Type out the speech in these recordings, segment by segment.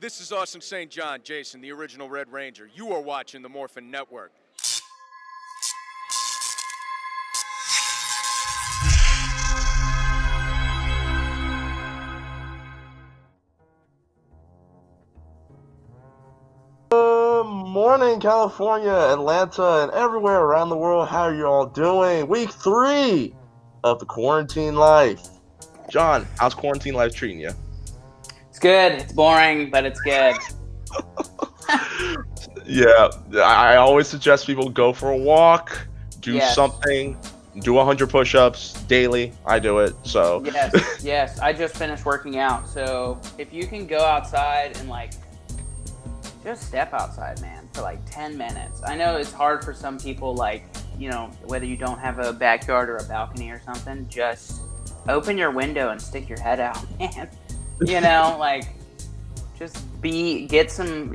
This is Austin St. John, Jason, the original Red Ranger. You are watching the Morphin Network. Good morning, California, Atlanta, and everywhere around the world. How are you all doing? Week 3 of the quarantine life. John, how's quarantine life treating you? It's good. It's boring, but it's good. Yeah, I always suggest people go for a walk, do something, do 100 push-ups daily. I do it, so. Yes. I just finished working out, so if you can go outside and just step outside, man, for 10 minutes. I know it's hard for some people, whether you don't have a backyard or a balcony or something, just open your window and stick your head out, man. Get some,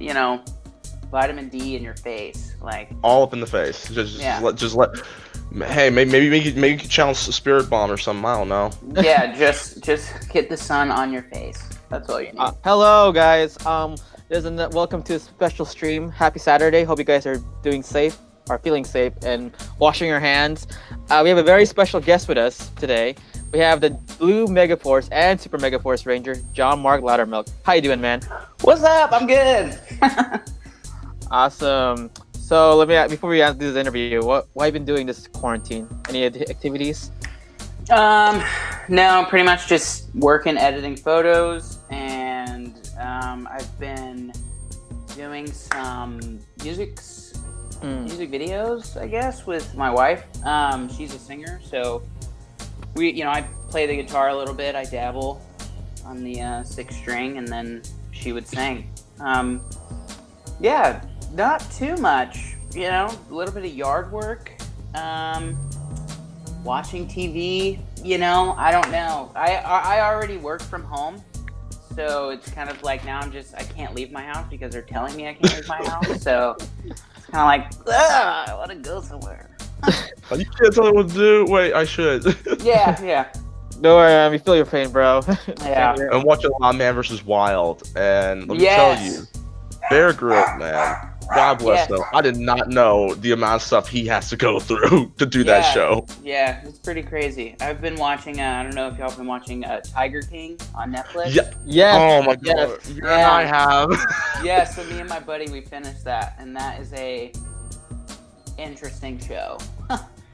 vitamin D in your face, all up in the face. Just let. Hey, maybe you can challenge the spirit bomb or something. I don't know. Yeah, just get the sun on your face. That's all you need. Hello, guys. Welcome to a special stream. Happy Saturday. Hope you guys are doing safe, are feeling safe, and washing your hands. We have a very special guest with us today. We have the Blue Megaforce and Super Megaforce Ranger, John Mark Loudermilk. How you doing, man? What's up? I'm good. Awesome. So before we do this interview, what have you been doing this quarantine? Any activities? No, pretty much just working, editing photos, and I've been doing some music videos, I guess, with my wife. She's a singer, so I play the guitar a little bit. I dabble on the 6th string, and then she would sing. Not too much, a little bit of yard work, watching TV, I don't know. I already work from home, so it's kind of now I can't leave my house because they're telling me I can't leave my house, so it's kind of I want to go somewhere. You can't tell me what to do? Wait, I should. Yeah. Don't worry, we feel your pain, bro. Yeah. I'm watching Man vs. Wild, and let me tell you, Bear Grylls, man. God bless him. I did not know the amount of stuff he has to go through to do that show. Yeah, it's pretty crazy. I've been watching, I don't know if y'all have been watching Tiger King on Netflix. Yeah. Oh my God. Yeah. I have. Yeah, so me and my buddy, we finished that, and that is a interesting show.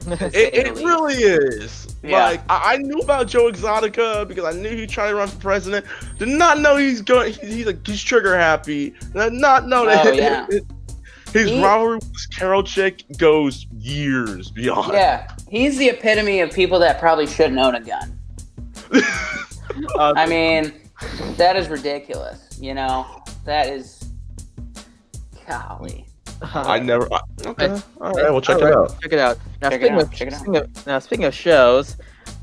It really is. Yeah. I knew about Joe Exotica because I knew he'd try to run for president. Did not know he's trigger happy. Did not know that his rivalry with this Carol chick goes years beyond. Yeah, he's the epitome of people that probably shouldn't own a gun. I mean, that is ridiculous. That is, golly. I never. Okay. All right, we'll check it out. Check it out. Now, speaking of shows,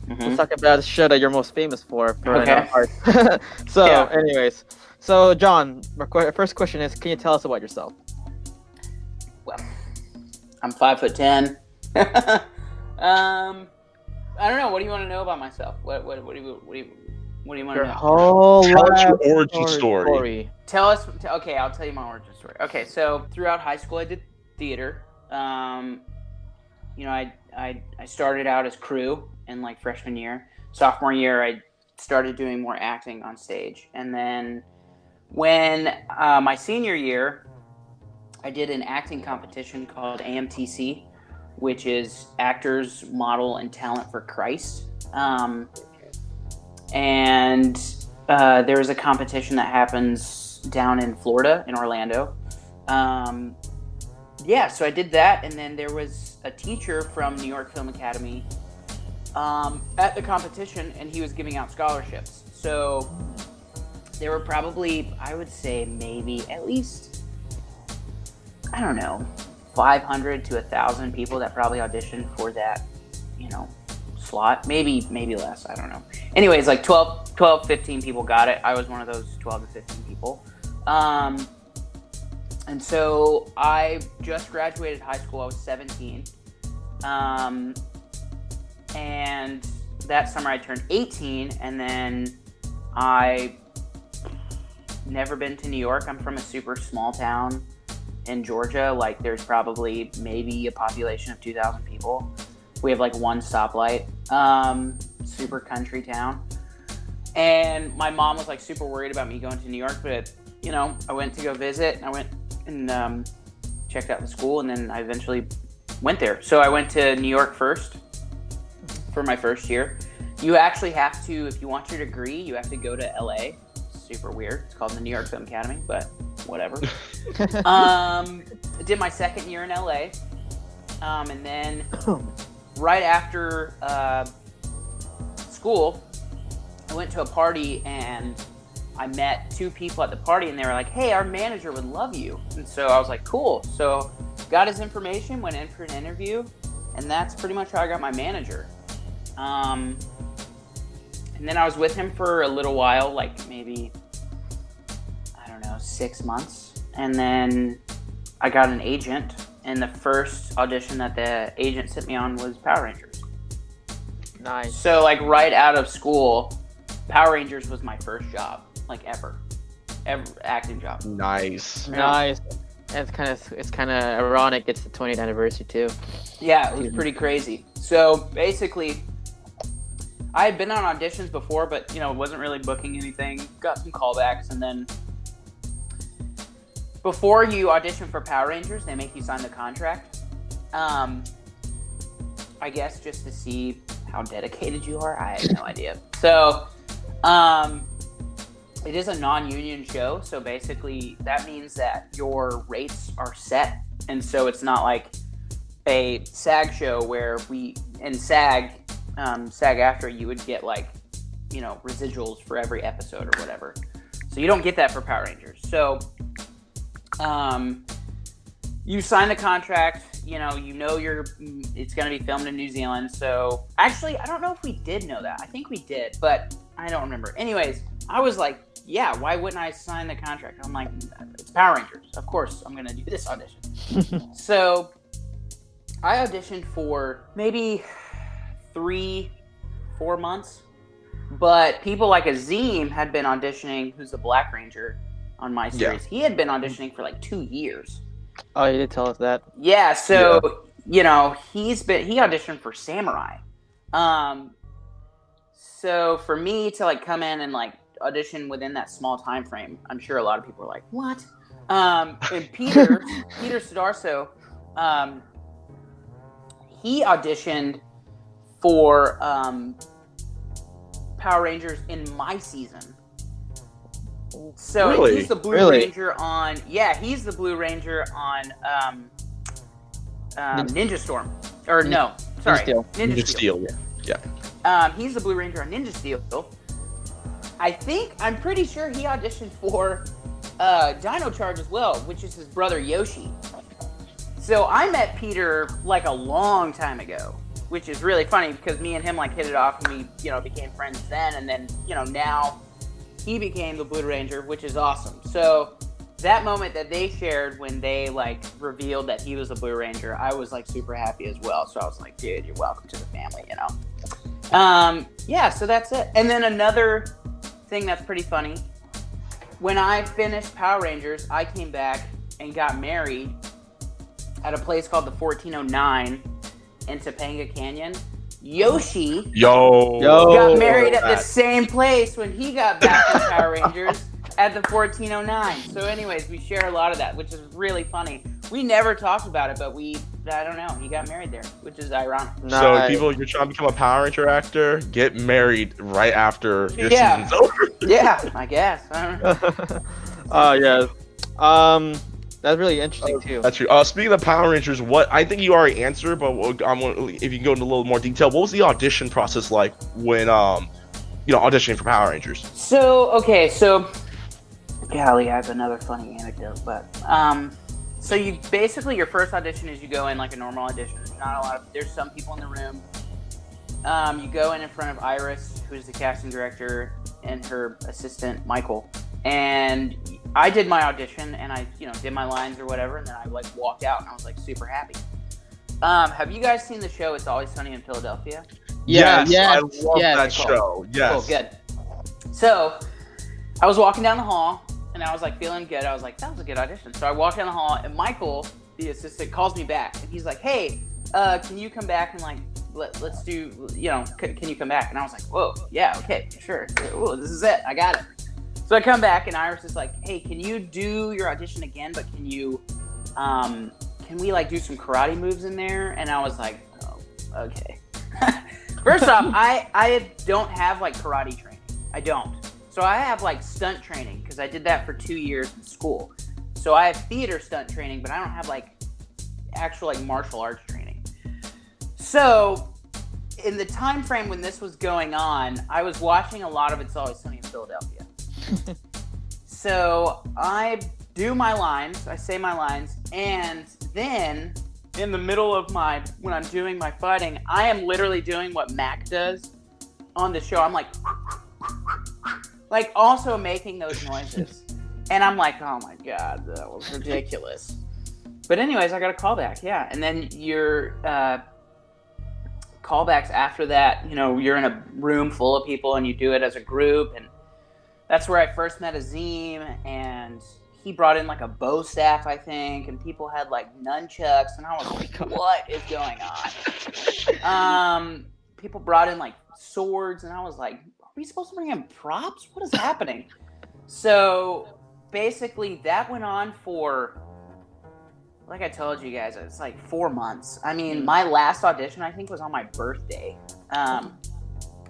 let's talk about the show that you're most famous for. Anyways, John, our first question is: can you tell us about yourself? Well, I'm 5'10". I don't know. What do you want to know about myself? What do you want to know? Tell us your origin story. Tell us. Okay, I'll tell you my origin story. Okay, so throughout high school, I did theater. I started out as crew in freshman year. Sophomore year, I started doing more acting on stage, and then when my senior year, I did an acting competition called AMTC, which is Actors, Model, and Talent for Christ. And there was a competition that happens down in Florida, in Orlando. So I did that, and then there was a teacher from New York Film Academy at the competition, and he was giving out scholarships. So there were probably, I would say, maybe at least, 500 to 1,000 people that probably auditioned for that, slot. Maybe less, I don't know. Anyways, 12, 15 people got it. I was one of those 12 to 15 people. And so I just graduated high school. I was 17. And that summer I turned 18, and then I never been to New York. I'm from a super small town in Georgia. Like, there's probably maybe a population of 2,000 people. We have like one stoplight. Super country town. And my mom was like super worried about me going to New York, but you know, I went to go visit, and I went and checked out the school, and then I eventually went there. So I went to New York first for my first year. You actually have to, if you want your degree, you have to go to LA. Super weird. It's called the New York Film Academy, but whatever. I did my second year in LA. And then right after school, I went to a party and I met two people at the party, and they were like, hey, our manager would love you. And so I was like, cool. So got his information, went in for an interview, and that's pretty much how I got my manager. And then I was with him for a little while, like maybe, I don't know, 6 months. And then I got an agent, and the first audition that the agent sent me on was Power Rangers. Nice. So like right out of school, Power Rangers was my first job, like ever acting job. Nice. Nice. It's kind of ironic. It's the 20th anniversary too. Yeah, it was pretty crazy. So basically, I had been on auditions before, but you know, wasn't really booking anything. Got some callbacks, and then before you audition for Power Rangers, they make you sign the contract. I guess just to see how dedicated you are. I have no idea. So, it is a non-union show. So basically, that means that your rates are set, and so it's not like a SAG show where SAG-AFTRA, you would get like, you know, residuals for every episode or whatever. So you don't get that for Power Rangers. So, you sign the contract. You know it's going to be filmed in New Zealand. So actually, I don't know if we did know that. I think we did, but I don't remember. Anyways, I was like, yeah, why wouldn't I sign the contract? I'm like, it's Power Rangers. Of course, I'm going to do this audition. So I auditioned for maybe 3-4 months, but people like Azim had been auditioning, who's the Black Ranger on my series. Yeah. He had been auditioning for like 2 years. Oh, you did tell us that. Yeah, so you know, he auditioned for Samurai. So for me to like come in and like audition within that small time frame, I'm sure a lot of people were like, what? And Peter Sudarso, he auditioned for Power Rangers in my season. So really? He's the Blue Ranger on. Yeah, he's the Blue Ranger on Ninja Storm. Or no, sorry, Ninja Steel. Yeah. He's the Blue Ranger on Ninja Steel. I'm pretty sure he auditioned for Dino Charge as well, which is his brother Yoshi. So I met Peter like a long time ago, which is really funny because me and him like hit it off, and we, you know, became friends then, and then, you know, now he became the Blue Ranger, which is awesome. So that moment that they shared when they like revealed that he was the Blue Ranger, I was like super happy as well. So I was like, dude, you're welcome to the family, you know? Yeah, so that's it. And then another thing that's pretty funny, when I finished Power Rangers, I came back and got married at a place called the 1409 in Topanga Canyon. Yoshi got married at the same place when he got back from Power Rangers at the 1409. So anyways, we share a lot of that, which is really funny. We never talked about it, but I don't know, he got married there, which is ironic. So people, you're trying to become a Power Ranger actor, get married right after your season's over. Yeah, I guess. I don't know. Yeah. That's really interesting too. That's true. Speaking of Power Rangers, what I think you already answered, but if you can go into a little more detail, what was the audition process like when auditioning for Power Rangers? So golly, I have another funny anecdote, but so you basically, your first audition is you go in like a normal audition. There's some people in the room. You go in front of Iris, who's the casting director, and her assistant Michael, and I did my audition, and I, did my lines or whatever, and then I like walked out, and I was like super happy. Have you guys seen the show It's Always Sunny in Philadelphia? Yes, I love that show. Yes. Cool, good. So I was walking down the hall, And I was like feeling good. I was like, that was a good audition. So I walk down the hall, and Michael, the assistant, calls me back, and he's like, hey, can you come back and like let's do, can you come back? And I was like, whoa, yeah, okay, sure. Whoa, this is it. I got it. So I come back, and Iris is like, hey, can you do your audition again? But can you, can we like do some karate moves in there? And I was like, oh, okay. First off, I don't have like karate training. I don't. So I have like stunt training because I did that for 2 years in school. So I have theater stunt training, but I don't have like actual like martial arts training. So in the time frame when this was going on, I was watching a lot of It's Always Sunny in Philadelphia. So I do my lines, I say my lines, and then in the middle of when I'm doing my fighting, I am literally doing what Mac does on the show. I'm like also making those noises. And I'm like, oh my God, that was ridiculous. But anyways, I got a callback, yeah. And then your callbacks after that, you're in a room full of people and you do it as a group. And that's where I first met Azim, and he brought in like a bow staff, I think, and people had like nunchucks, and I was like, what is going on? People brought in like swords, and I was like, are we supposed to bring in props? What is happening? So basically that went on for, like I told you guys, it's like 4 months. I mean, my last audition, I think, was on my birthday.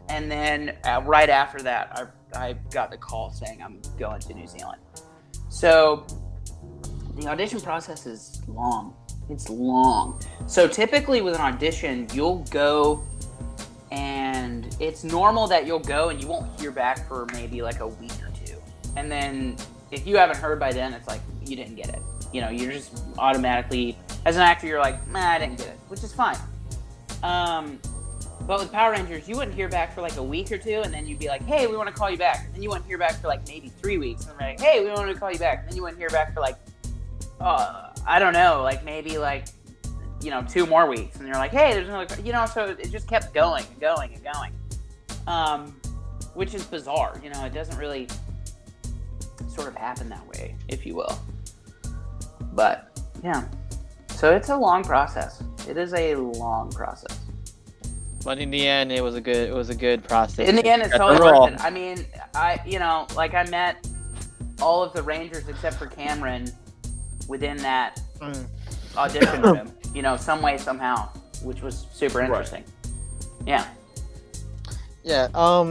And then right after that, I got the call saying I'm going to New Zealand. So the audition process is long. It's long. So typically with an audition, you'll go, and it's normal that you'll go and you won't hear back for maybe like a week or two. And then if you haven't heard by then, it's like you didn't get it. You're just automatically, as an actor, you're like, I didn't get it, which is fine. But with Power Rangers, you wouldn't hear back for like a week or two, and then you'd be like, hey, we want to call you back. And then you wouldn't hear back for like maybe 3 weeks. And they're like, hey, we want to call you back. And then you wouldn't hear back for like, I don't know, like maybe like, 2 more weeks. And you're like, hey, there's another, so it just kept going and going and going. Which is bizarre. It doesn't really sort of happen that way, if you will. But, yeah. So it's a long process. It is a long process. But in the end, it was a good process. In the end, it's totally worth it. I mean, I met all of the Rangers except for Cameron within that audition room, some way, somehow, which was super interesting. Right. Yeah.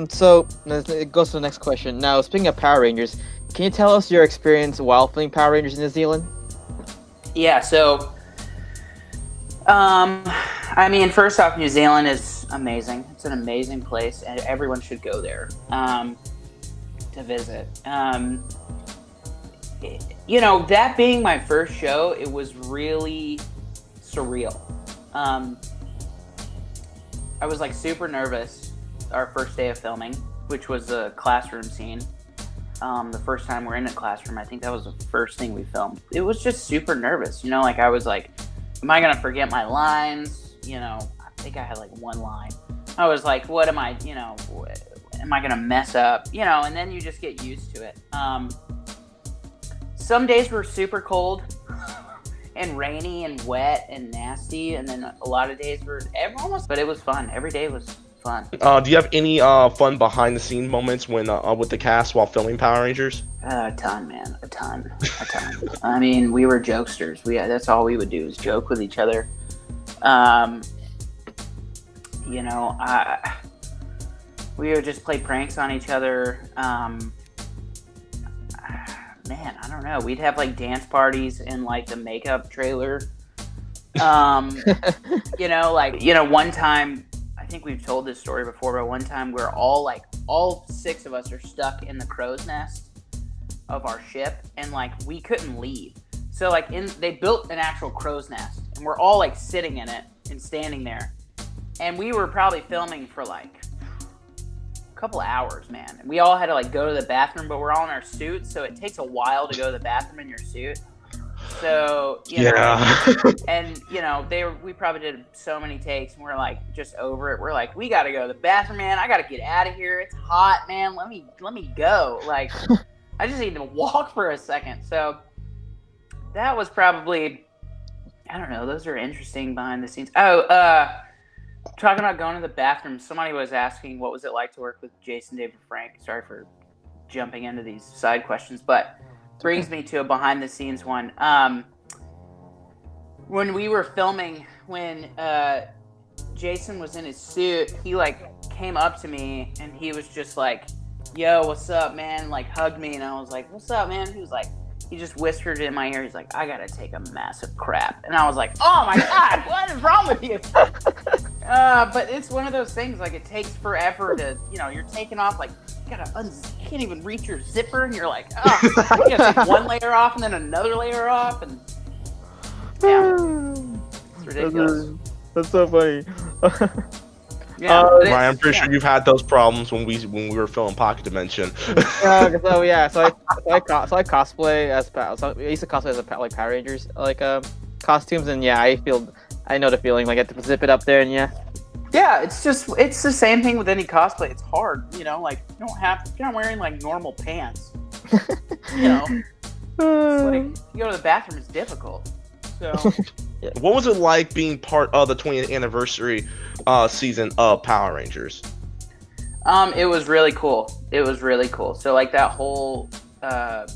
So it goes to the next question. Now, speaking of Power Rangers, can you tell us your experience while filming Power Rangers in New Zealand? Yeah. So, I mean, first off, New Zealand is amazing. It's an amazing place, and everyone should go there to visit. That being my first show, it was really surreal. I was like super nervous our first day of filming, which was a classroom scene. The first time we're in a classroom, I think that was the first thing we filmed. It was just super nervous. I was like, am I going to forget my lines? I think I had like one line. I was like, what am I, am I going to mess up? And then you just get used to it. Some days were super cold and rainy and wet and nasty. And then a lot of days were almost, but it was fun. Every day was fun. Do you have any fun behind the scene moments when with the cast while filming Power Rangers? A ton, man. A ton. I mean, we were jokesters. That's all we would do is joke with each other. We would just play pranks on each other. Man, I don't know. We'd have like dance parties in like the makeup trailer. One time, I think we've told this story before, but one time we're all 6 of us are stuck in the crow's nest of our ship, and like we couldn't leave. So like they built an actual crow's nest, and we're all like sitting in it and standing there, and we were probably filming for like a couple hours, man. And we all had to like go to the bathroom, but we're all in our suits, so it takes a while to go to the bathroom in your suit. So you know, and we probably did so many takes, and we're like just over it. We're like, we gotta go to the bathroom, man. I gotta get out of here. It's hot, man. Let me go. Like, I just need to walk for a second. So that was probably, I don't know, those are interesting behind the scenes. Talking about going to the bathroom, somebody was asking what was it like to work with Jason, David, Frank. Sorry for jumping into these side questions, but brings me to a behind the scenes one. When we were filming, when Jason was in his suit, he like came up to me and he was just like, yo, what's up, man? Like hugged me, and I was like, what's up, man? He was like, he just whispered in my ear, he's like, I gotta take a massive crap. And I was like, oh my God, what is wrong with you? But it's one of those things, like it takes forever to, you're taking off, like, you can't even reach your zipper, and you're like, oh, you gotta take one layer off and then another layer off, and yeah, it's ridiculous. That's so funny. Yeah, Ryan, I'm pretty sure you've had those problems when we were filming Pocket Dimension. So I cosplay as I used to cosplay as like Power Rangers costumes, and yeah, I know the feeling, like I have to zip it up there, and yeah. Yeah, it's the same thing with any cosplay. It's hard, like you're not wearing like normal pants. It's like you go to the bathroom, it's difficult. So What was it like being part of the 20th anniversary season of Power Rangers? It was really cool. So like that whole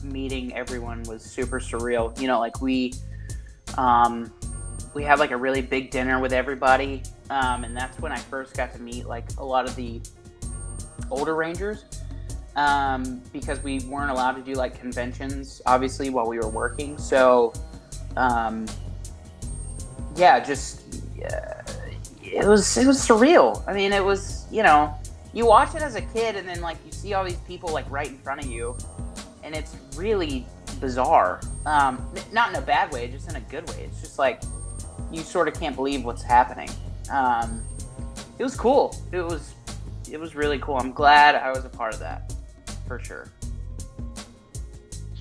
meeting, everyone was super surreal. Like we had like a really big dinner with everybody, and that's when I first got to meet like a lot of the older Rangers, because we weren't allowed to do like conventions, obviously, while we were working. So it was surreal. I mean, it was, you watch it as a kid, and then like you see all these people like right in front of you, and it's really bizarre. Not in a bad way, just in a good way. It's just like you sort of can't believe what's happening. It was cool. It was really cool. I'm glad I was a part of that, for sure.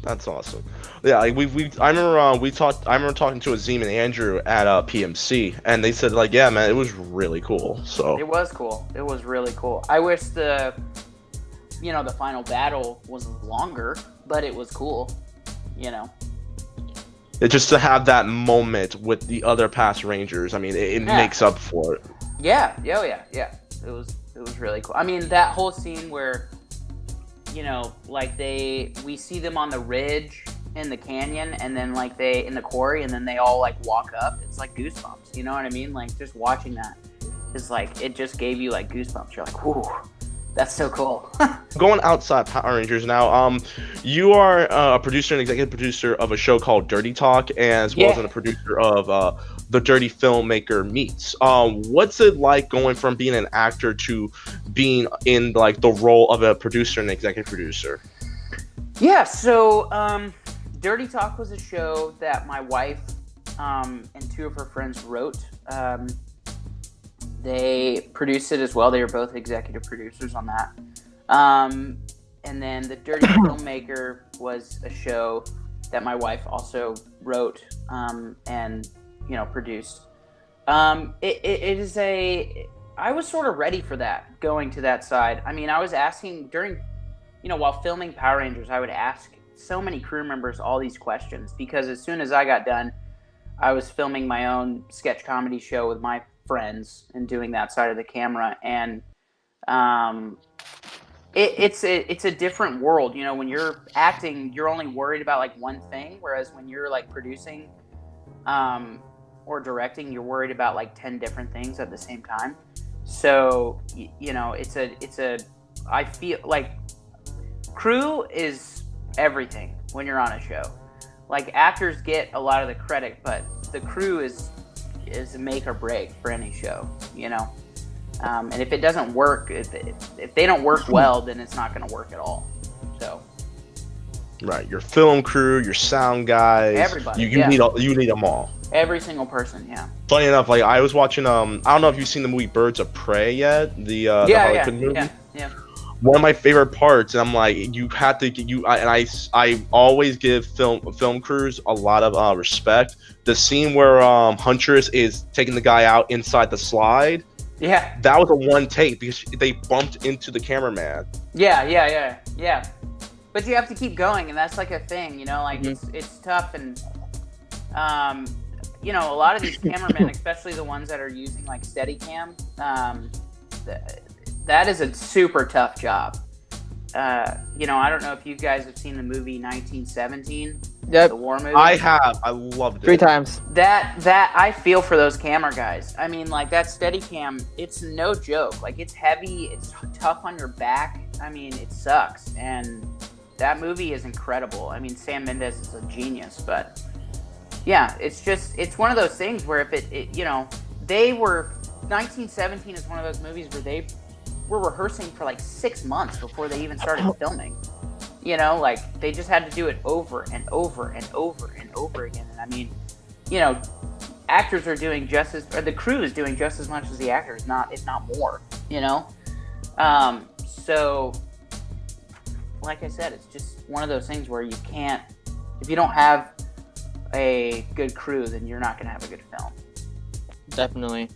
That's awesome. Yeah, like I remember talking to Azim and Andrew at PMC, and they said like, yeah, man, it was really cool. So it was cool. It was really cool. I wish the final battle was longer, but it was cool. It's just to have that moment with the other past Rangers. I mean, it makes up for it. Yeah. It was really cool. I mean, that whole scene where, like we see them on the ridge in the canyon, and then like in the quarry, and then they all like walk up. It's like goosebumps. You know what I mean? Like just watching that is like, it just gave you like goosebumps. You're like, whoo, that's so cool. Going outside Power Rangers now, you are a producer and executive producer of a show called Dirty Talk, as well as a producer of the Dirty Filmmaker Meets. What's it like going from being an actor to being in like the role of a producer and executive producer? Yeah, so Dirty Talk was a show that my wife and two of her friends wrote. They produced it as well. They were both executive producers on that. And then the Dirty Filmmaker was a show that my wife also wrote and produced. It is I was sort of ready for that, going to that side. I mean, I was asking during, while filming Power Rangers, I would ask so many crew members all these questions, because as soon as I got done, I was filming my own sketch comedy show with my friends and doing that side of the camera, and it's a different world. When you're acting, you're only worried about like one thing, whereas when you're like producing or directing, you're worried about like 10 different things at the same time. So I feel like crew is everything when you're on a show. Like actors get a lot of the credit, but the crew is a make or break for any show, and if it doesn't work, if they don't work well, then it's not going to work at all. So right, your film crew, your sound guys, everybody, you need them all. Every single person, yeah. Funny enough, like I was watching I don't know if you've seen the movie Birds of Prey yet, the Harley Quinn movie. Yeah. One of my favorite parts, and I'm like, I always give film crews a lot of respect. The scene where Huntress is taking the guy out inside the slide. Yeah. That was a one take because they bumped into the cameraman. Yeah. but you have to keep going, and that's like a thing, like it's tough, and a lot of these cameramen, especially the ones that are using like Steadicam, that is a super tough job. I don't know if you guys have seen the movie 1917. Yep. The war movie. I have. I loved it. 3 times. That I feel for those camera guys. I mean, like that Steadicam, it's no joke. Like it's heavy, it's tough on your back. I mean, it sucks. And that movie is incredible. I mean, Sam Mendes is a genius, but yeah, it's one of those things where if they were 1917 is one of those movies where they were rehearsing for like 6 months before they even started filming. Like they just had to do it over and over and over and over again. And I mean, actors are doing or the crew is doing just as much as the actors, if not more, So, like I said, it's just one of those things where you can't, if you don't have a good crew, then you're not going to have a good film. Definitely.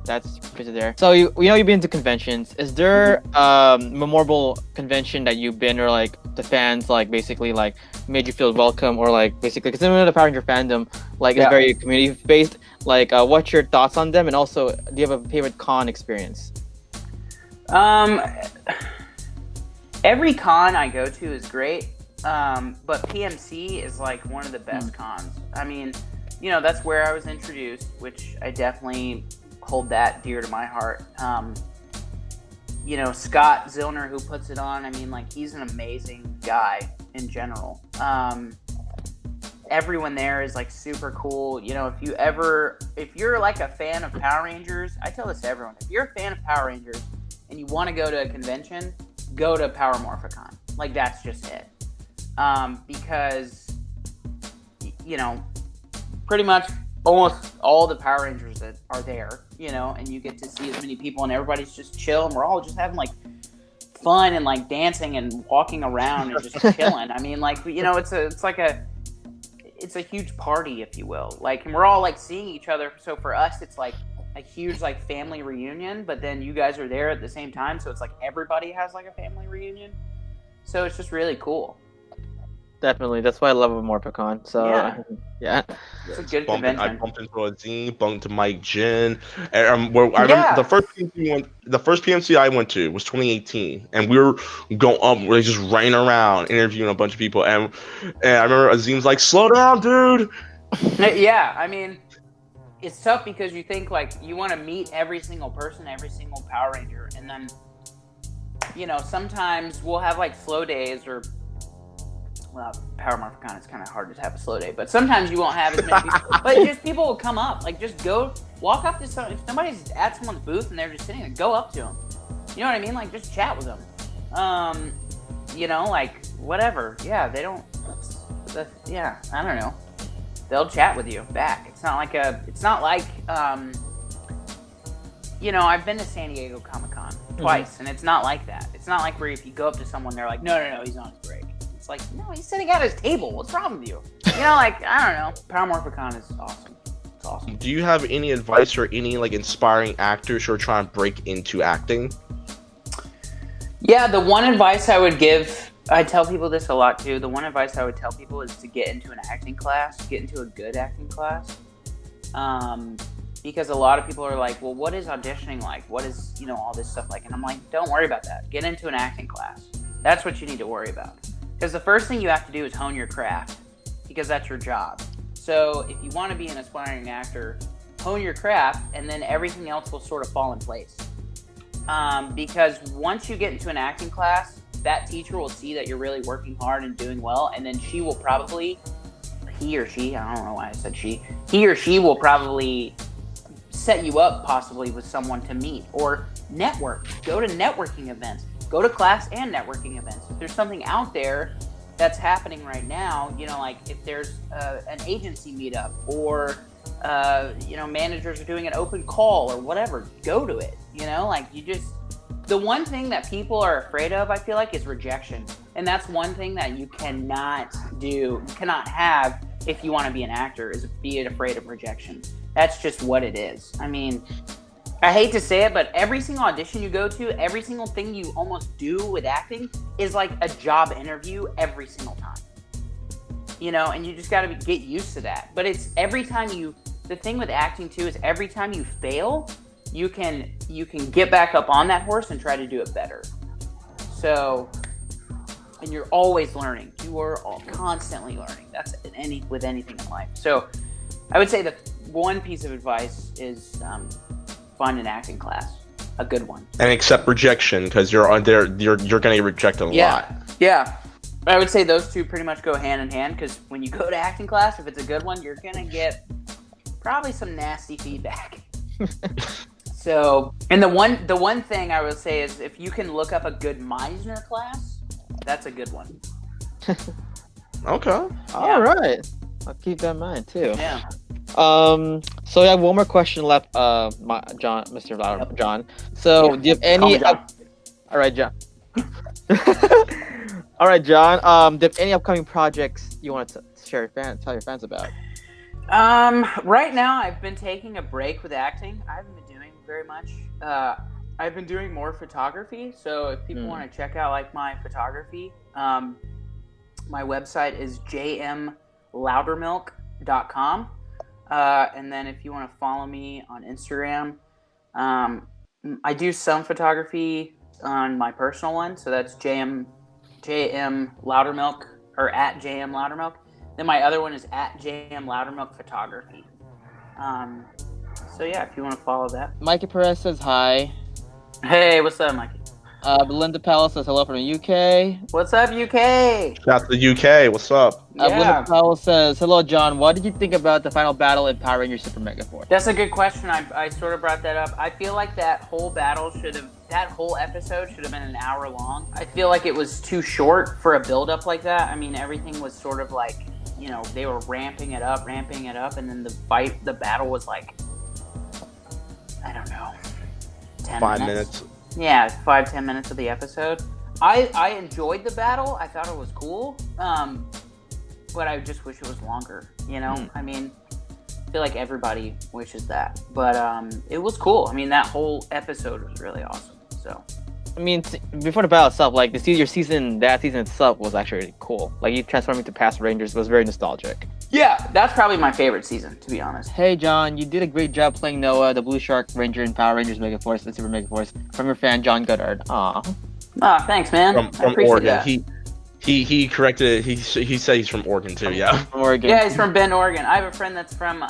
That's pretty there. So you've been to conventions. Is there a memorable convention that you've been, or like the fans like basically like made you feel welcome, or like basically because the Power Ranger fandom like is very community based. Like, what's your thoughts on them, and also do you have a favorite con experience? Every con I go to is great, but PMC is like one of the best cons. I mean, that's where I was introduced, which I definitely hold that dear to my heart. Scott Zillner, who puts it on, I mean, like, he's an amazing guy in general. Everyone there is like super cool. If you're like a fan of Power Rangers, I tell this to everyone, if you're a fan of Power Rangers and you want to go to a convention, go to Power Morphicon. Like, that's just it. Because, pretty much almost all the Power Rangers that are there, and you get to see as many people, and everybody's just chill, and we're all just having like fun and like dancing and walking around and just chilling. I mean, like, it's a huge party, if you will. Like, and we're all like seeing each other. So for us, it's like a huge like family reunion, but then you guys are there at the same time. So it's like everybody has like a family reunion. So it's just really cool. Definitely, that's why I love Morphicon. So yeah. It's a good convention. I bumped into Azim, bumped into Mike Jin. And I remember the first PMC I went to was 2018, and we were we're just running around interviewing a bunch of people, and I remember Azim's like, "Slow down, dude." Yeah, I mean, it's tough because you think like you want to meet every single person, every single Power Ranger, and then sometimes we'll have like slow days or. Well, Power Morphicon, it's kind of hard to have a slow day, but sometimes you won't have as many people. But just people will come up, like just go walk up to someone. If somebody's at someone's booth and they're just sitting there, go up to them. You know what I mean? Like just chat with them. Like whatever. Yeah, they don't. I don't know. They'll chat with you back. It's not like I've been to San Diego Comic-Con twice, and it's not like that. It's not like where if you go up to someone, they're like, no, he's on his break. Like, no, he's sitting at his table. What's wrong with you? I don't know. Power Morphicon is awesome. It's awesome. Do you have any advice or any like inspiring actors who are trying to break into acting? Yeah, the one advice I would give, I tell people this a lot too. The one advice I would tell people is to get into an acting class, get into a good acting class. Because a lot of people are like, well, what is auditioning like? What is, all this stuff like? And I'm like, don't worry about that. Get into an acting class. That's what you need to worry about. Because the first thing you have to do is hone your craft, because that's your job. So if you want to be an aspiring actor, hone your craft, and then everything else will sort of fall in place. Because once you get into an acting class, that teacher will see that you're really working hard and doing well, and then he or she, I don't know why I said she, he or she will probably set you up possibly with someone to meet or network. Go to networking events. Go to class and networking events. If there's something out there that's happening right now, like if there's an agency meetup or, managers are doing an open call or whatever, go to it. The one thing that people are afraid of, I feel like, is rejection. And that's one thing that you cannot have if you want to be an actor, is be afraid of rejection. That's just what it is. I mean, I hate to say it, but every single audition you go to, every single thing you almost do with acting is like a job interview every single time. You know, and you just got to get used to that. But it's every time the thing with acting too is every time you fail, you can get back up on that horse and try to do it better. So, and you're always learning. You are constantly learning. That's with anything in life. So, I would say the one piece of advice is find an acting class, a good one, and accept rejection because you're gonna get rejected a lot. Yeah. I would say those two pretty much go hand in hand because when you go to acting class, if it's a good one, you're gonna get probably some nasty feedback. So, and the one thing I would say is if you can look up a good Meisner class, that's a good one. Okay. Yeah. All right. I'll keep that in mind too. Yeah. So I have one more question left, Mr. Loudermilk, John. So do you have any? John. All right, John. All right, John. Do you have any upcoming projects you want to tell your fans about? Right now I've been taking a break with acting. I haven't been doing very much. I've been doing more photography. So if people want to check out like my photography, my website is jmloudermilk.com. And then if you want to follow me on Instagram, I do some photography on my personal one. So that's JM Loudermilk or at JM Loudermilk. Then my other one is at JM Loudermilk Photography. So yeah, if you want to follow that. Mikey Perez says hi. Hey, what's up, Mikey? Belinda Powell says hello from the UK. What's up, UK? Shout out to the UK. What's up? Belinda Powell says, hello, John. What did you think about the final battle in Power Rangers Super Megaforce? That's a good question. I sort of brought that up. I feel like that whole episode should have been an hour long. I feel like it was too short for a build-up like that. I mean, everything was sort of like, you know, they were ramping it up, and then the battle was like, I don't know, 5 minutes. Yeah, 5-10 minutes of the episode. I enjoyed the battle. I thought it was cool. But I just wish it was longer. You know, I mean, I feel like everybody wishes that. But it was cool. I mean, that whole episode was really awesome. So. I mean, before the battle itself, like that season itself was actually really cool. Like you transforming to past Rangers was very nostalgic. Yeah, that's probably my favorite season, to be honest. Hey, John, you did a great job playing Noah, the Blue Shark Ranger in Power Rangers Megaforce and Super Megaforce. From your fan, John Goddard. Aw. Ah, thanks, man. I appreciate Oregon. That. He corrected it. He said he's from Oregon too. Yeah. From Oregon. Yeah, he's from Bend, Oregon. I have a friend that's from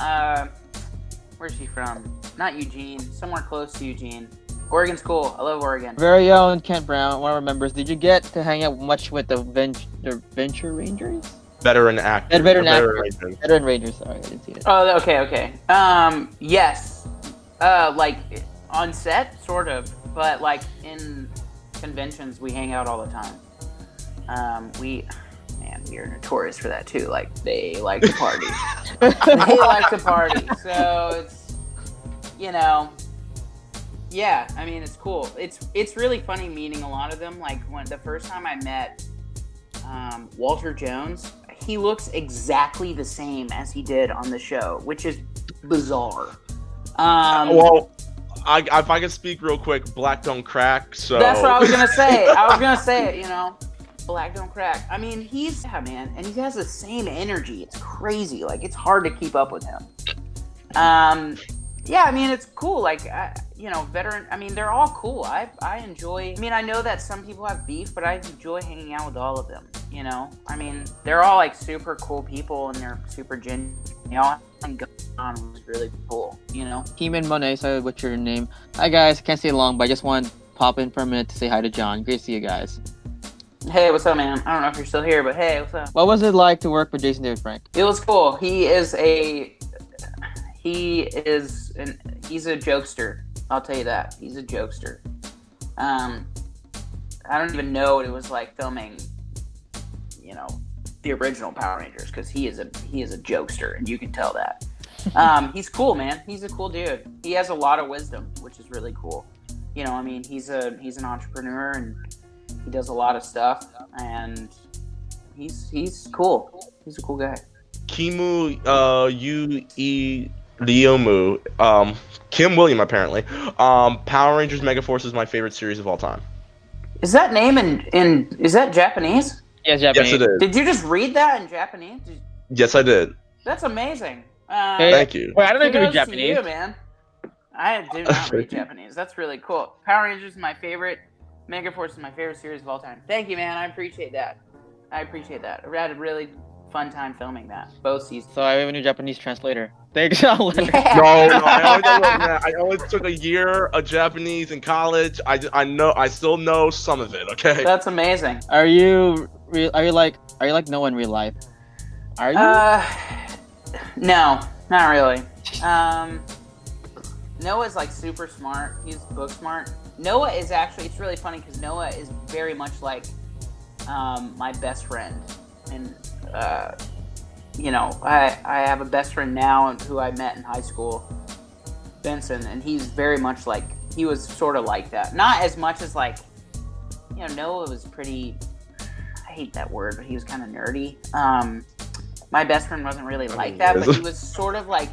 where's she from? Not Eugene. Somewhere close to Eugene. Oregon's cool. I love Oregon. Very own Kent Brown, one of our members. Did you get to hang out much with the Venture Rangers? Veteran actor. Veteran Rangers. Sorry, I didn't see it. Oh, okay. Yes. Like on set, sort of, but like in conventions, we hang out all the time. We are notorious for that too. Like they like to party. They like to party. So it's, you know. Yeah, I mean, it's cool. It's really funny meeting a lot of them. Like when the first time I met Walter Jones, he looks exactly the same as he did on the show, which is bizarre. Well, if I can speak real quick, black don't crack. So that's what I was gonna say. I was gonna say it. You know, black don't crack. I mean, man, and he has the same energy. It's crazy. Like it's hard to keep up with him. Yeah, I mean, it's cool. Like, veteran. I mean, they're all cool. I enjoy. I mean, I know that some people have beef, but I enjoy hanging out with all of them. You know, I mean, they're all like super cool people, and they're super genuine. You know, and on was really cool. You know, Keeman Monet. Sorry, what's your name? Hi guys. Can't stay long, but I just want to pop in for a minute to say hi to John. Great to see you guys. Hey, what's up, man? I don't know if you're still here, but hey, what's up? What was it like to work with Jason David Frank? It was cool. He's a jokester. I'll tell you that. He's a jokester. I don't even know what it was like filming, you know, the original Power Rangers, because he is a jokester, and you can tell that. He's cool, man. He's a cool dude. He has a lot of wisdom, which is really cool. You know, I mean, he's an entrepreneur, and he does a lot of stuff, and he's cool. He's a cool guy. Kimu Ryomu, Kim William apparently. Power Rangers Megaforce is my favorite series of all time. Is that name is that Japanese? Yes, Japanese. Yes, it is. Did you just read that in Japanese? Yes, I did. That's amazing. Thank you. Wait, I don't know if you read kudos to Japanese. you, man. I do not read Japanese. That's really cool. Power Rangers is my favorite. Megaforce is my favorite series of all time. Thank you, man. I appreciate that. I had a really fun time filming that. Both seasons. So I have a new Japanese translator. Thanks, John Loudermilk. Yeah. No, I only took a year of Japanese in college. I still know some of it. Okay. That's amazing. Are you like Noah in real life? Are you? No, not really. Noah's like super smart. He's book smart. Noah is actually, it's really funny because Noah is very much like my best friend. And, I have a best friend now who I met in high school, Benson, and he's very much like, he was sort of like that. Not as much as like, Noah was pretty, I hate that word, but he was kind of nerdy. My best friend wasn't really like that, but he was sort of like,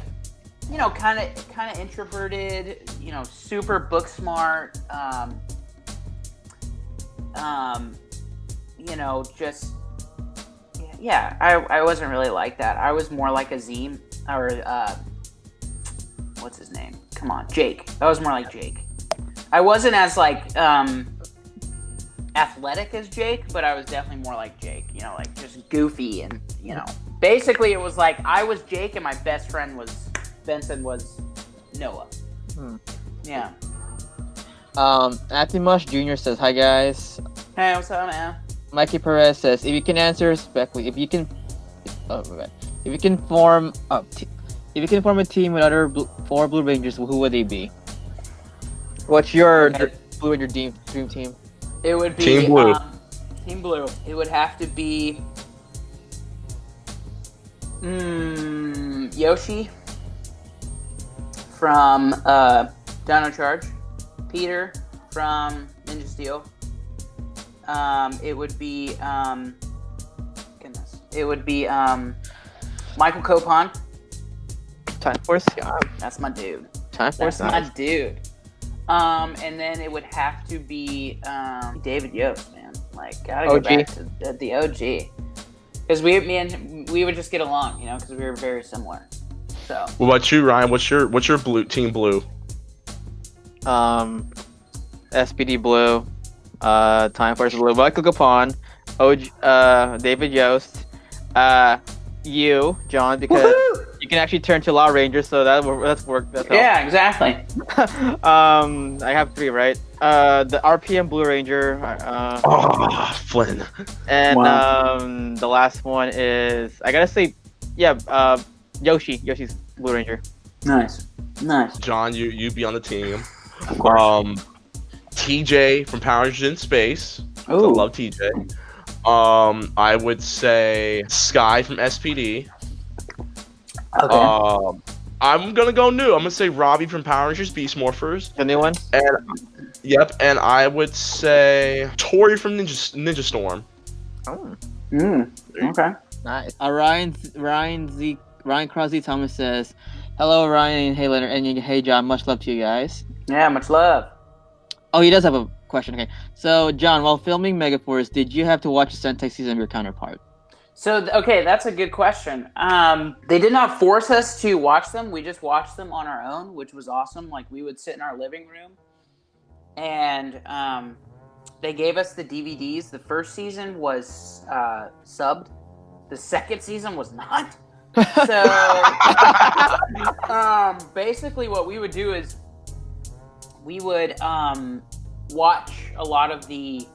kind of introverted, super book smart, I wasn't really like that. I was more like a Zeme, or, what's his name? Come on, Jake. I was more like Jake. I wasn't as, like, athletic as Jake, but I was definitely more like Jake, like, just goofy and, Basically, it was like, I was Jake and my best friend Benson was Noah. Yeah. Atimush Jr. says, hi guys. Hey, what's up, man? Mikey Perez says, if you can answer respectfully, if you can form a team with other four Blue Rangers, who would they be? What's your Blue Ranger dream team? It would be Team Blue. Team Blue. It would have to be Yoshi from Dino Charge, Peter from Ninja Steel. It would be Michael Copon. Time Force. Yeah, That's my dude. Time Force. That's my dude. And then it would have to be David Yost, man. Like, gotta go back to the OG. Because we would just get along, because we were very similar. So. What about you, Ryan? What's your blue team blue? SPD Blue, Time Force Blue, Michael Capon, David Yost, you, John, because Woo-hoo! You can actually turn to Law Ranger, so that's work. Yeah, exactly. I have 3, right? The RPM Blue Ranger. Flynn. And Wow. The last one is, I gotta say, Yoshi. Yoshi's Blue Ranger. Nice. John, you be on the team. Of course. TJ from Power Rangers in Space. I Ooh. love TJ. I would say Sky from SPD. Okay. I'm gonna go new. I'm gonna say Robbie from Power Rangers Beast Morphers. The new one? And I would say Tori from Ninja Storm. Oh. Okay. Nice. Ryan Crosby Thomas says, hello Ryan, hey Leonard, and hey John, much love to you guys. Yeah, much love. Oh, he does have a question. Okay. So, John, while filming Megaforce, did you have to watch the Sentai season of your counterpart? So, okay, that's a good question. They did not force us to watch them. We just watched them on our own, which was awesome. Like, we would sit in our living room, and they gave us the DVDs. The first season was subbed. The second season was not. So, basically what we would do is we would watch a lot of the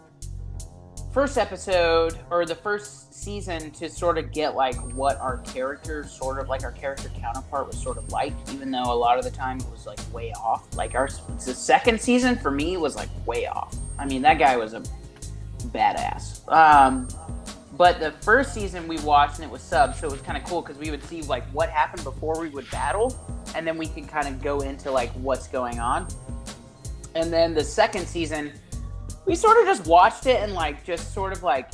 first episode or the first season to sort of get like what our character our character counterpart was sort of like, even though a lot of the time it was like way off. Like the second season for me was like way off. I mean, that guy was a badass. But the first season we watched and it was subbed, so it was kind of cool because we would see like what happened before we would battle, and then we could kind of go into like what's going on. And then the second season, we sort of just watched it and like just sort of like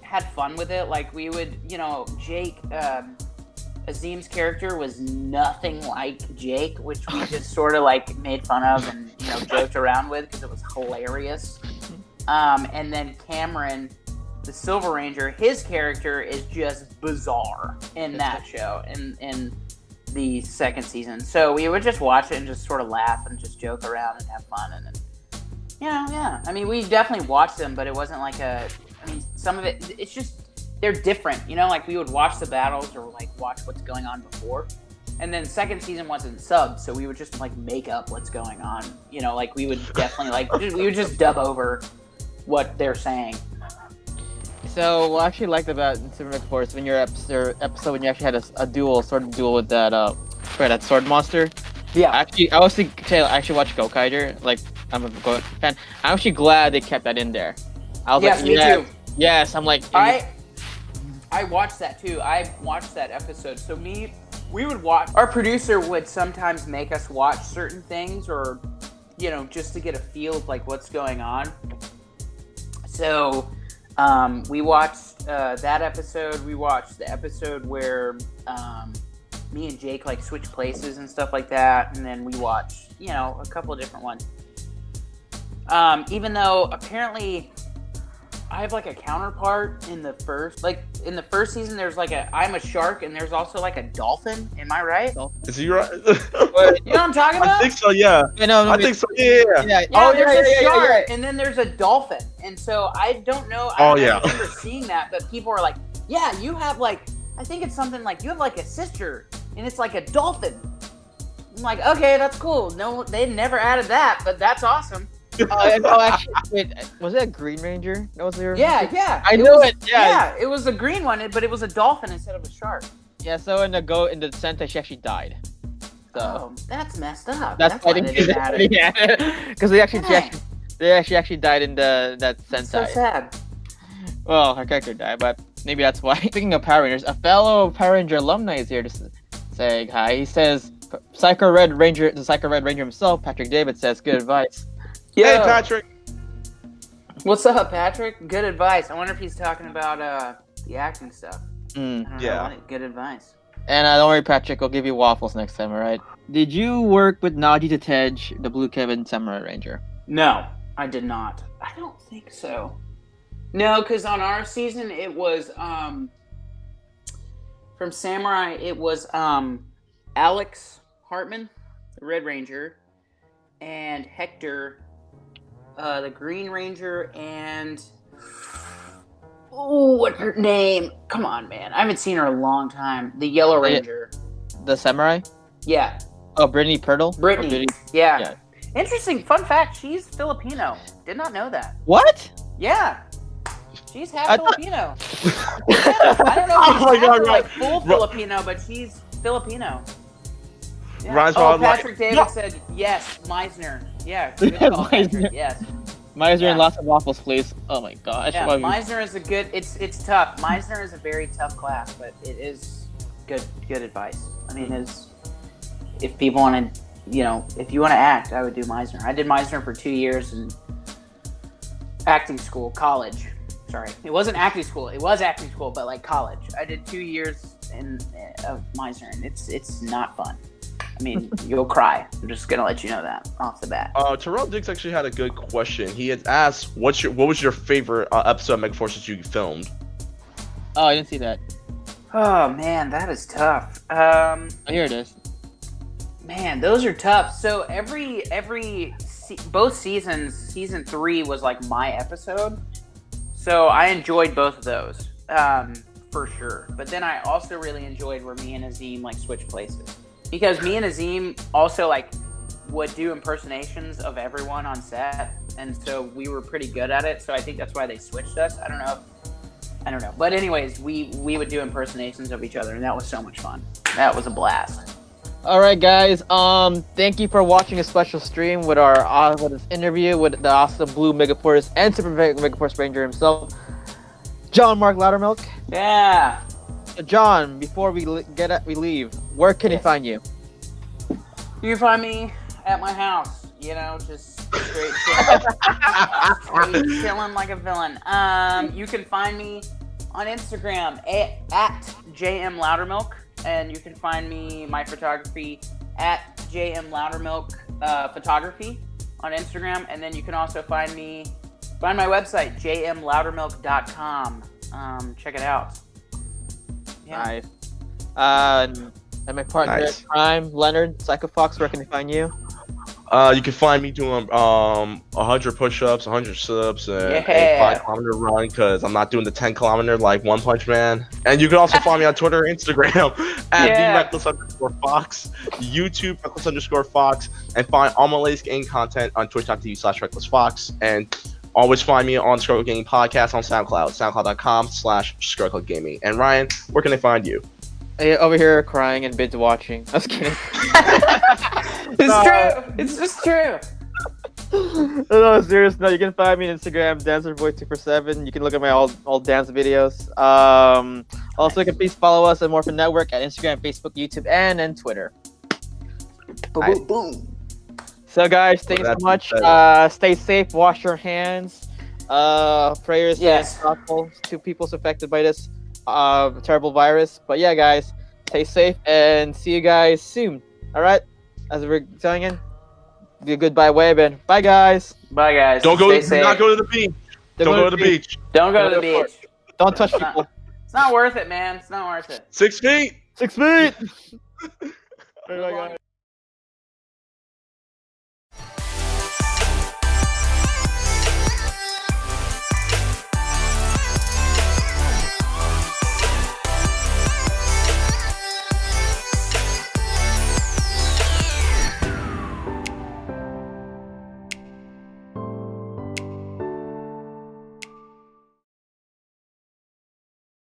had fun with it. Like we would, Jake, Azim's character was nothing like Jake, which we just sort of like made fun of and joked around with because it was hilarious. And then Cameron, the Silver Ranger, his character is just bizarre in that show in the second season. So we would just watch it and just sort of laugh and just joke around and have fun. And then, yeah. I mean, we definitely watched them, but it wasn't like some of it's just, they're different. Like we would watch the battles or like watch what's going on before. And then second season wasn't subbed, so we would just like make up what's going on. Like we would definitely we would just dub over what they're saying. So what I actually liked about Super MegaForce when your episode when you actually had a duel with that sword monster. Yeah. Actually, I actually watched Gokaider. Like I'm a Go fan. I'm actually glad they kept that in there. I was yes, like, me too. Yes, I'm like. I watched that too. I watched that episode. So we would watch. Our producer would sometimes make us watch certain things, or just to get a feel of like what's going on. So we watched that episode. We watched the episode where me and Jake like switch places and stuff like that, and then we watched a couple of different ones. Even though apparently I have like a counterpart in the first season. There's like I'm a shark, and there's also like a dolphin. Am I right? Is he right? You know what I'm talking about? I think so. Yeah. I think so. Yeah. There's a shark, and then there's a dolphin, and so I don't know. I remember seeing that, but people are like, "Yeah, you have like, I think it's something like you have like a sister, and it's like a dolphin." I'm like, "Okay, that's cool." No, they never added that, but that's awesome. Actually, wait, was it a Green Ranger? That was there? Yeah. I knew it. Yeah, it was a green one, but it was a dolphin instead of a shark. Yeah, so in the Sentai, she actually died. So that's messed up. That's why they didn't add it. Because they actually died in that Sentai. So sad. Well, her character died, but maybe that's why. Speaking of Power Rangers, a fellow Power Ranger alumni is here to say hi. He says, the Psycho Red Ranger himself, Patrick David, says, good advice. Hey, Patrick. What's up, Patrick? Good advice. I wonder if he's talking about the acting stuff. I don't know. Good advice. And don't worry, Patrick. I'll give you waffles next time, all right? Did you work with Naji Tetej, the Blue Kevin Samurai Ranger? No, I did not. I don't think so. No, because on our season, it was, from Samurai, it was Alex Hartman, the Red Ranger, and Hector, the Green Ranger, and what's her name? Come on, man. I haven't seen her in a long time. The Yellow Ranger. The Samurai? Yeah. Oh, Brittany Pirtle? Brittany. Yeah. Interesting. Fun fact, she's Filipino. Did not know that. What? Yeah. She's half Filipino. Yeah. I don't know if she's like full Filipino, but she's Filipino. Yeah. Patrick David said yes, Meisner. Yeah, good call, Patrick. Yes. Meisner and lots of waffles, please. Oh my gosh. Yeah, Meisner is a good. It's tough. Meisner is a very tough class, but it is good advice. I mean, if people want to, if you want to act, I would do Meisner. I did Meisner for 2 years in acting school, college. Sorry, it wasn't acting school. It was acting school, but like college. I did 2 years of Meisner, and it's not fun. I mean, you'll cry. I'm just gonna let you know that off the bat. Terrell Dix actually had a good question. He had asked, what was your favorite episode of MegaForce that you filmed? Oh, I didn't see that. Oh man, that is tough. Here it is. Man, those are tough. So both seasons, season 3 was like my episode. So I enjoyed both of those, for sure. But then I also really enjoyed where me and Azim like switched places. Because me and Azim also like would do impersonations of everyone on set, and so we were pretty good at it. So I think that's why they switched us. I don't know. But anyways, we would do impersonations of each other, and that was so much fun. That was a blast. All right, guys. Thank you for watching a special stream with with this interview with the awesome Blue MegaForce and Super MegaForce Ranger himself, John Mark Loudermilk. Yeah. John, before we leave, where can he find you? You can find me at my house, just straight chilling like a villain. You can find me on Instagram at JM Loudermilk, and you can find my photography at JM Loudermilk Photography on Instagram, and then you can also find my website, jmloudermilk.com. Check it out. Yeah. Nice. And my partner Nice. in crime, Leonard Psychofox, where can they find you? You can find me doing 100 push-ups, 100 sit-ups, and a Yeah. 5-kilometer run because I'm not doing the 10-kilometer like One Punch Man. And you can also find me on Twitter and Instagram at Yeah. @reckless_fox, YouTube @reckless_fox, and find all my latest gaming content on twitch.tv/recklessfox. And always find me on Struggle Gaming Podcast on SoundCloud, soundcloud.com/strugglegaming. And Ryan, where can they find you? Over here crying and binge watching. I was kidding. It's true. It's just true. No, serious. No, you can find me on Instagram, DancerBoy247. You can look at my all dance videos. Also, you can please follow us at Morphin Network at Instagram, Facebook, YouTube, and Twitter. Boom, boom. So, guys, thanks so That's much. better. Stay safe. Wash your hands. Prayers Yes. and thoughtful to people affected by this terrible virus. But yeah, guys, stay safe and see you guys soon. All right. As we're telling in, be a goodbye wave and bye, guys. Bye, guys. Don't Stay go. Do safe. not go to the beach. Don't go to the beach. Don't go to the beach. Don't touch It's not- people. It's not worth it, man. It's not worth it. 6 feet. 6 feet. Bye, guys.